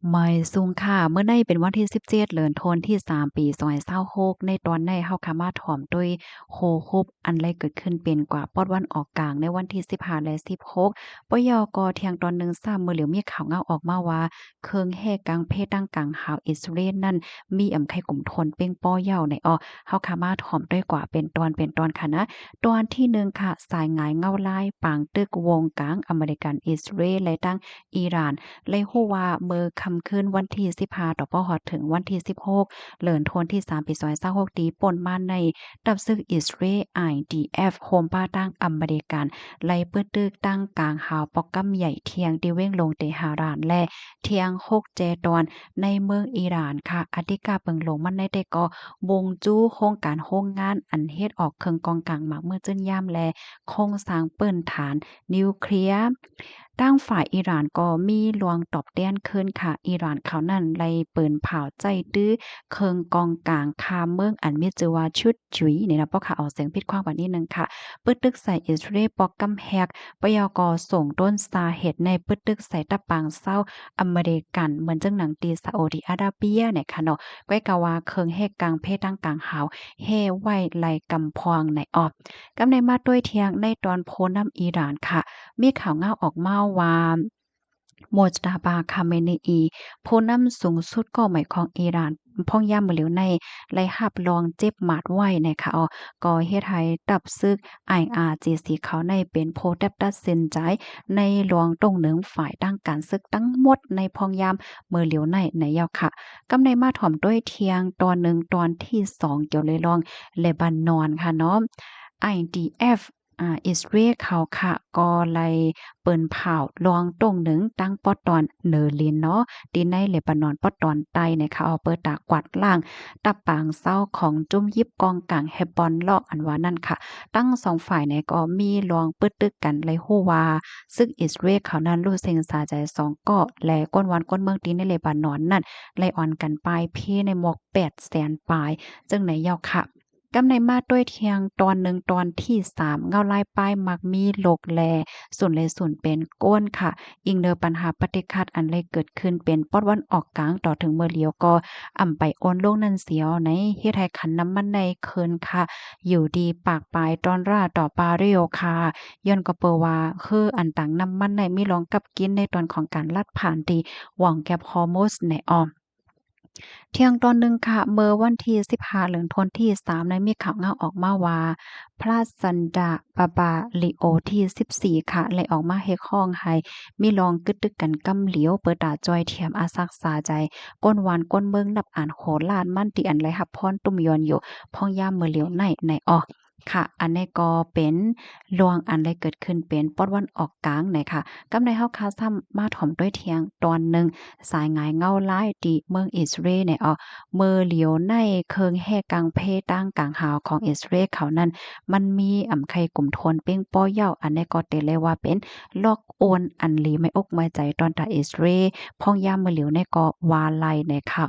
ไม่สูงค่ะเมื่อในเป็นวันที่17เดือนธันวาคมที่3ปี2026ในตอนในเฮาค่ะมาถ่อมด้วยโคคุบอันไรเกิดขึ้นเป็นกว่าปอดวันออกกลางในวันที่15และ16ปยกเที่ยงตอนหนึ่งทราบมื้อเหลียวมีข่าวเงาออกมาว่าเคิงแห่กลางเพศตั้งกลางหาวอิสราเอลนั้นมีอำไข่กลุ่มทนเป้งป้อเหย้าในเฮาค่ะมาถ่อมด้วยกว่าเป็นตอนค่ะนะตอนที่หนึ่งค่ะสายหงายเงาลายปางตึกวงกลางอเมริกันอิสราเอลและตั้งอิหร่าน เลยฮู้ว่าเมื่อค่ำคืนวันที่15ต่อพอฮอดถึงวันที่16เดือนธันวาคมที่3ปี2026นี้ป่นมาในดับซึกอิสราเอล IDF โฮมป้าตั้งอเมริกันไล่เปิ้นตึกตั้งกลางหาวปอกกำใหญ่เทียงที่เว้งลงเตหารานและเทียง6เจตอนในเมืองอิหร่านค่ะอธิกาเปิงลงมันได้แต่ก็วงจู้โครงการโรงงานอันเฮ็ดออกเครื่องกองกลางหมากเมื่อจื้นย่ามและโครงสร้างเปิ้นฐานนิวเคลียร์ ทางฝ่ายอิหร่านก็มีลวงตอบแต้นขึ้นค่ะอิหร่านเขานั่นไล่ปืนเผาใจตื้อเคิงกองกลางคาเมืองอันมีชื่อว่าชุดจุ๋ยนี่นะเพราะค่ะออกเสียงผิดความว่านิดนึงค่ะปึกตึกใส่อิสราเอลปอกกำแฮกปยกส่งต้นสาเหตุในปึกตึกใส่ตะปางเศร้าอเมริกันเหมือนจังหนังตีซาอุดิอาระเบียเนี่ยค่ะเนาะก้อยกะว่าเคิงแฮกกลางเพศตั้งกลางหาวเฮไว้ไล่กำพองในออบกำในมาด้วยเทียงในตอนโพน้ำอิหร่านค่ะ มีข่าวเงาออกมาว่าโมจตาบาคาเมเนอีผู้นำสูงสุดก็หมายของอิหร่านพ่องย่ามมื้อเหลียวในไล่หับลองเจ็บหมาดไว้นะคะก็เฮ็ดให้ตับซึก IRGC เขาในเป็นผู้ตัดสินใจในหลวงตรงหนึ่งฝ่ายตั้งการศึกทั้งหมดในพ่องยามมื้อเหลียวในยาวค่ะกำในมาถ่อมด้วยเทียงตอนหนึ่งตอนที่2เกี่ยวเลยลองเลบานอนค่ะเนาะ IDF อิสราเอลเขาค่ะก็ไล่เปิ้นเผาลองตรงหนึ่งตั้งปอตอนเนอลินเนาะที่ในเลบานอนปอตอนใต้นะคะเอาเปิดตากวาดล่างตับปางเศร้าของจุ้มยิบกองกลางเฮบบอนเลาะอันว่านั่นค่ะตั้งสองฝ่ายเนี่ยก็มีลองปึดตึกกันเลยฮู้ว่าซึ่งอิสราเอลเขานั้นรู้เซ็งสาใจสองเกาะและก้นวันก้นเมืองตีในเลบานอนนั่นไล่อ่อนกันปลายเพในหมอก800,000ปลายจึงในยาวค่ะ กำในมาด้วยเทียงตอนหนึ่งตอนที่3เงาลายป้ายมักมีโลกแลส่วนเลยส่วนเป็นก้นค่ะอิงเดอปัญหาปฏิคัดอันเลยเกิดขึ้นเป็นปอดวันออกกลางต่อถึงเมื่อเลียวก็อ่ำไปโอนโลกนั่นเสียวในเฮ็ดให้ขันน้ำมันในเคินค่ะอยู่ดีปากปลายตอนราต่อปาเรียวค่ะย้อนก็เปอว่าคืออันต่างน้ำมันในมีรองกับกินในตอนของการลัดผ่านดีหว่องแก็บฮอร์โมสในออม เที่ยงตอนหนึ่งค่ะเมื่อวันที่15เหลือนทนที่3ได้มีข่าวเงาออกมาว่าพระสันดาปาบาลิโอที่14ค่ะเลยออกมาให้ข้องให้มีลองกึดตึกกันกำเหลียวเปิดตาจอยเทียมอาซักษาใจก้นหวานก้นเมืองนับอ่านโหลานมั่นติอันไรหับพรตุ้มยอนอยู่พ่องย่ามมือเหลียวในออค่ะอันนี้ก็เป็นลวงอันได้เกิดขึ้นเป็นปอดวันออกกลางไหนค่ะกำในเฮาคาซ้ำมาถ่อมด้วยเทียงตอนหนึ่ง สายหงายเงาลายติเมืองอิสราเอลเนี่ยเมื่อเหลียวในเคิงแห่กลางเพตั้งกลางหาวของอิสราเอลเขานั้นมันมีไข่กลุ่มทนเป้งป้อเหย้าอันนี้ก็เตเลยว่าเป็นลอกโอนอันหลีไม่อกไม่ใจตอนตาอิสราเอลพ่องยามเมื่อเหลียวในก็วาไลในค่ะ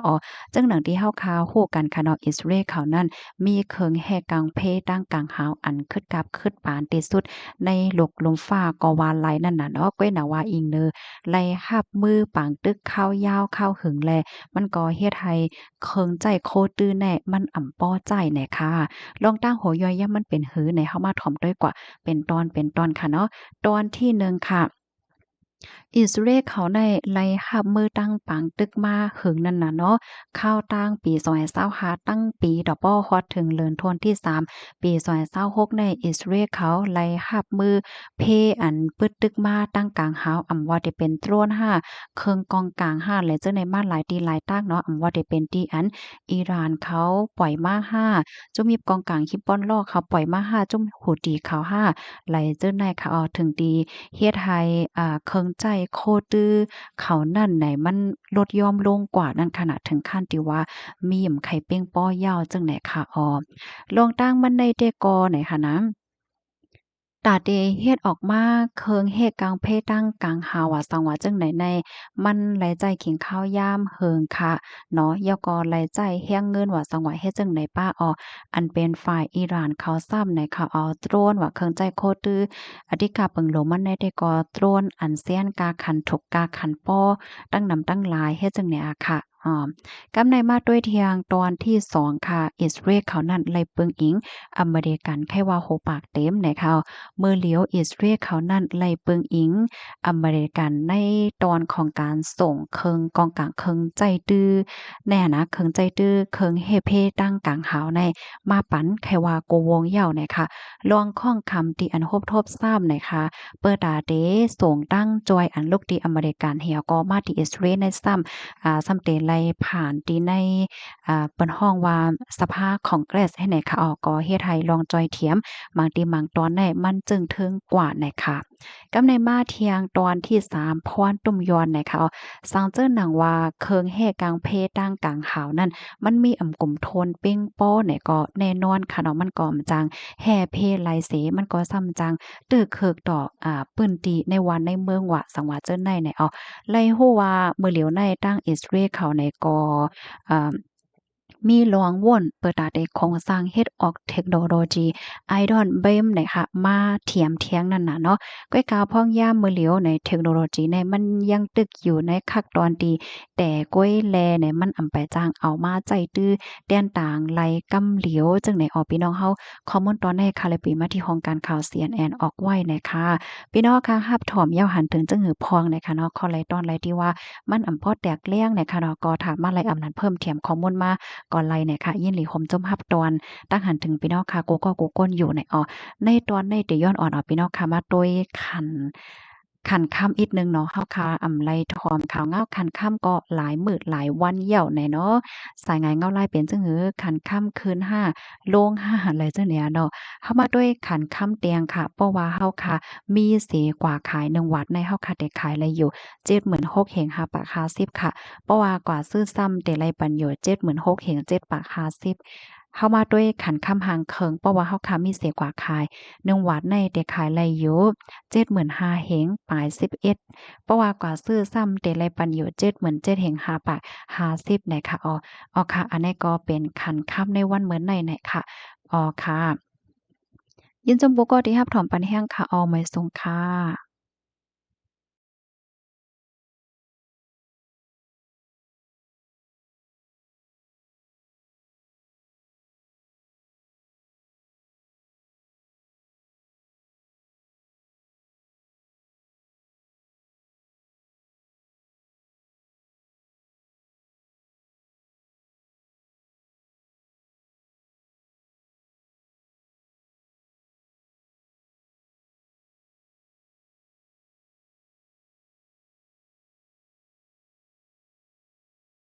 จังหนังที่เฮาคาฮู้กันค่ะเนาะอิสราเอลเขานั้นมีเคิงแห่กลางเพตั้งกลางหาวอันคึดกับคึดปานที่สุดในโลกลมฟ้าก็วาไลนั่นน่ะเนาะก้อยน่ะว่าอิงเนอ ไล่หับมือปางตึกข้าวยาวข้าวหึงแลมันก็เฮ็ดให้เคิงใจโคตื้อแน่มันอ่ำป้อใจแหน่ค่ะลองตั้งโหย่อยยามมันเป็นหือในเฮามาถ่อมด้วยกว่าเป็นตอนค่ะเนาะตอนที่หนึ่งค่ะ อิสราเอลเขาได้ไล่หับมือตั้งปังตึกมาหึงนั่นน่ะเนาะเข้าวตั้งปี2025ตั้งปีดอกป้อฮอดถึงเดือนธันวาคมที่3ปี2026ในอิสราเอลเขาไล่หับมือเพอันปึดตึกมาตั้งกลางหาวอำว่าได้เป็นโตรน5เคิงกองกลาง5และเจ้าในมาหลายตีหลายตากเนาะอำว่าได้เป็นที่อันอิหร่านเขาปล่อยมา5จุมีกองกลางคิปปอนลอกเขาปล่อยมา5จุมหูตีเขา5ไหลเจ้าในเขาถึงดีเฮ็ดให้เคิงใจโคตื้อเขานั่นไหนมันลดย่อมลงกว่านั้นขนาดถึงขั้นที่ว่ามีหยังไข่เป้งป้อยาวจังไหนค่ะลองตั้งมันได้แต่กอไหนคะนะ ตาเดเฮ็ดออกมาเคิงเฮ็ดกลางเพตั้งกลางหาว่าสังว่าจังไหนในมันไหลใจขิงข้าวยามเหิงค่ะเนาะยก็ไหลใจแฮงเงินว่าสังว่าเฮ็ดจังไหนป้าอออันเป็นฝ่ายอิหร่านเขาซ้ำในเขาเอาโดรนว่าเครื่องใจโคตืออธิกาเปิงโหลมันได้ก็โดรนอันเซียนกาขันถกกาขันป้อตั้งนำตั้งหลายเฮ็ดจังไหนอะค่ะกำในมาด้วยเทียงตอนที่2ค่ะอิสราเอลเขานั่นไล่เปิงอิงอเมริกันแค่ว่าโหปากเต็มในเขาเมื่อเหลียวอิสราเอลเขานั่นไล่เปิงอิงอเมริกันในตอนของการส่งเคิงกองกลางเคิงใจดื้อแน่นะเคิงใจดื้อเคิงเฮเพตั้งกลางหาวในมาปันแค่ว่าโกวงเหย้าในค่ะลองข้องคำที่อันทบซ้ำในค่ะเปิดตาเดส่งตั้งจอยอันลูกดีอเมริกันเหี่ยวก็มาที่อิสราเอลในซ้ำซ้ำเตไลผ่านที่ในเปิ้นฮ้องว่าสภาคองเกรสให้ไหนค่ะก็เฮ็ดให้ลองจอยเถียมบางทีบางตอนได้มันจึงถึงกว่าไหนค่ะกำในมาเที่ยงตอนที่3พรตุ้มยอนไหนค่ะสังเจิ้นหนังว่าเคิงแห่กลางเพตั้งกลางหาวนั่นมันมีอ่ำกลุ่มโทนเป้งป้อไหนก็แน่นอนค่ะเนาะมันก็มจังแห่เพไลเสมันก็ซ้ำจังตึกเคิกดอกปื้นตีในวันในเมืองว่าสังว่าเจิ้นในไล่ฮู้ว่ามื้อเหลียวในตั้งอิสราเอลเขาในก็อ่ามีหลวงว่นเปิดตาได้โครงสร้างเฮ็ดออกเทคโนโลยี Iron Beam นะคะมาเทียมเทียงนั่นน่ะเนาะก้อยกาวพ่องย่ามมือเหลียวในเทคโนโลยีในมันยังตึกอยู่ในคักตอนดีแต่ก้อยแลเนี่ยมันอำไปจ้างเอามาใจตื้อแดนต่างไหลกำเหลียวจังไหนพี่น้องเฮาข้อมูลตอนในค่ะเลยปีมาที่ห้องการข่าว CNN ออกไว้นะคะพี่น้องค่ะรับถอมยาวหันถึงจังหือพองนะคะเนาะขอไลตอนไลที่ว่ามันอำพอแตกเลี้ยงนะคะเนาะก็ถามมาไลอำนั้นเพิ่มเติมข้อมูลมาก่อนไลเนี่ยค่ะยินหลีคมจมรับตอนตั้งหันถึงพี่น้องค่ะโกก็โกก้นอยู่ในในตอนในเตย้อนอ่อนพี่น้องค่ะมาโดยขันค่ำอีกหนึ่งเนาะเฮาค่ะอำไลทอมข่าวเงาขันค่ำก็หลายมื้อหลายวันเหี่ยวแหน่เนาะสายงานเงาลายเป็นจังหือขันค่ำคืน5โลง5อะไรจังเนี่ยเนาะเฮามาด้วยขันค่ำเตียงค่ะเพราะว่าเฮาค่ะมีเสกว่าขาย1วัดในเฮาค่ะได้ขายอะไรอยู่76,000เฮง5ปาก50ค่ะเพราะว่ากว่าซื้อซ้ำแต่ไรปันอยู่76,000เฮง7ปาก50เฮามาด้วยขันค่ำหางเคิงเพราะว่าเฮาค่ะมีเสกว่าขาย1วัดในได้ขายไรอยู่75,000เฮงปลาย11เพราะว่ากว่าซื้อซ้ำแต่ไรปันอยู่77,000เฮง5ปาก50นะคะค่ะอันนี้ก็เป็นขันค่ำในวันเหมือนในค่ะค่ะยินจมบุกก็ที่รับถอมปันแห้งค่ะไม่ทรงค่ะ